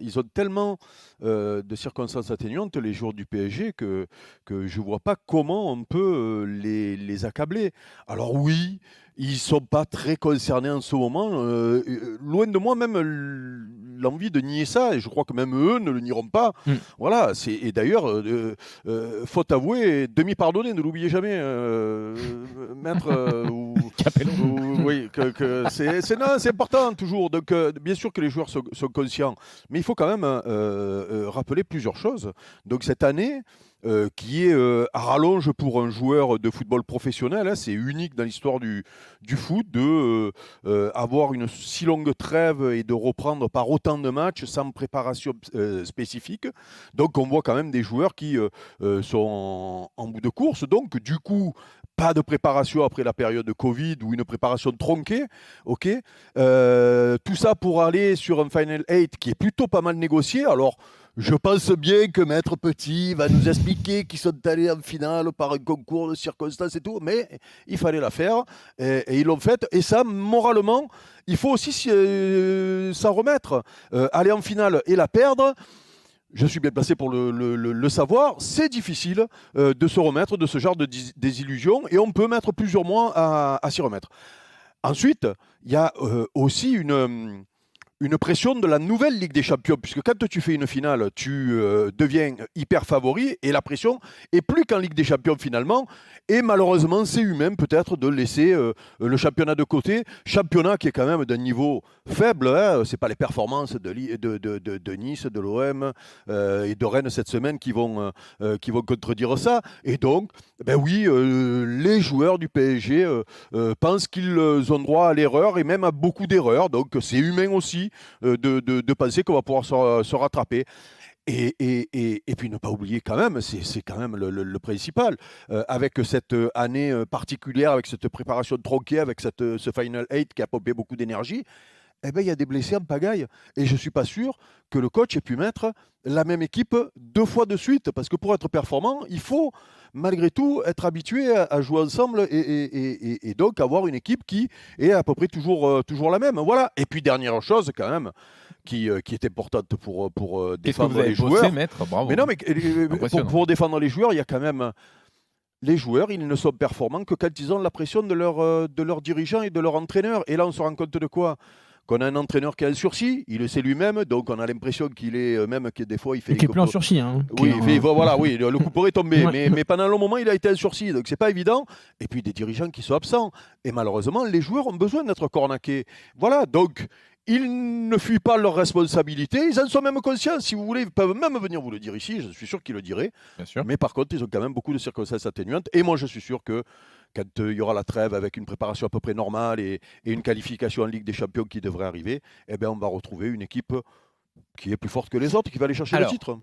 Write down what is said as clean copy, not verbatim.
ils ont tellement de circonstances atténuantes, les joueurs du PSG, que je ne vois pas comment on peut les accabler. Alors oui, ils ne sont pas très concernés en ce moment. Loin de moi même l'envie de nier ça, et je crois que même eux ne le nieront pas. Mm. Voilà, et d'ailleurs, faute avouée, demi-pardonnée, ne l'oubliez jamais, maître. Capello. Oui, non, c'est important toujours. Donc, bien sûr que les joueurs sont conscients, mais il faut quand même rappeler plusieurs choses. Donc, cette année, qui est à rallonge pour un joueur de football professionnel, hein, c'est unique dans l'histoire du foot de avoir une si longue trêve et de reprendre par autant de matchs sans préparation spécifique. Donc, on voit quand même des joueurs qui sont en bout de course. Donc, du coup, pas de préparation après la période de Covid ou une préparation tronquée, ok. Tout ça pour aller sur un Final 8 qui est plutôt pas mal négocié. Alors, je pense bien que Maître Petit va nous expliquer qu'ils sont allés en finale par un concours de circonstances et tout, mais il fallait la faire et ils l'ont faite. Et ça, moralement, il faut aussi s'en remettre. Aller en finale et la perdre, je suis bien placé pour le savoir, c'est difficile de se remettre de ce genre de désillusion et on peut mettre plusieurs mois à s'y remettre. Ensuite, il y a aussi une pression de la nouvelle Ligue des Champions, puisque quand tu fais une finale, tu deviens hyper favori, et la pression est plus qu'en Ligue des Champions finalement, et malheureusement c'est humain peut-être de laisser le championnat de côté, championnat qui est quand même d'un niveau faible, hein, c'est pas les performances de Nice, de l'OM et de Rennes cette semaine qui vont contredire ça, et donc, ben oui, les joueurs du PSG pensent qu'ils ont droit à l'erreur, et même à beaucoup d'erreurs, donc c'est humain aussi de penser qu'on va pouvoir se rattraper. Et puis ne pas oublier quand même, c'est quand même le principal, avec cette année particulière, avec cette préparation tronquée, avec ce Final 8 qui a pompé beaucoup d'énergie, eh ben, il y a des blessés en pagaille. Et je ne suis pas sûr que le coach ait pu mettre la même équipe deux fois de suite. Parce que pour être performant, il faut malgré tout être habitué à jouer ensemble et donc avoir une équipe qui est à peu près toujours la même. Voilà. Et puis dernière chose quand même, qui est importante pour Qu'est-ce que vous défendre avez les bossé, joueurs. maître? Bravo. Mais non, mais Impressionnant. pour défendre les joueurs, il y a quand même... Les joueurs, ils ne sont performants que quand ils ont la pression de leurs dirigeants et de leur entraîneur. Et là, on se rend compte de quoi? Qu'on a un entraîneur qui a un sursis, il le sait lui-même, donc on a l'impression qu'il est, même que des fois, il fait Et les qui est plus en coupes. sursis. Hein, Oui, voilà, ouais. oui, le couperet est tombé, mais pendant le moment, il a été en sursis, donc c'est pas évident. Et puis des dirigeants qui sont absents. Et malheureusement, les joueurs ont besoin d'être cornaqués. Voilà, donc ils ne fuient pas leurs responsabilités, ils en sont même conscients. Si vous voulez, ils peuvent même venir vous le dire ici, je suis sûr qu'ils le diraient. Bien sûr. Mais par contre, ils ont quand même beaucoup de circonstances atténuantes. Et moi, je suis sûr que quand il y aura la trêve avec une préparation à peu près normale et une qualification en Ligue des Champions qui devrait arriver, eh bien, on va retrouver une équipe qui est plus forte que les autres, qui va aller chercher le Alors, titre.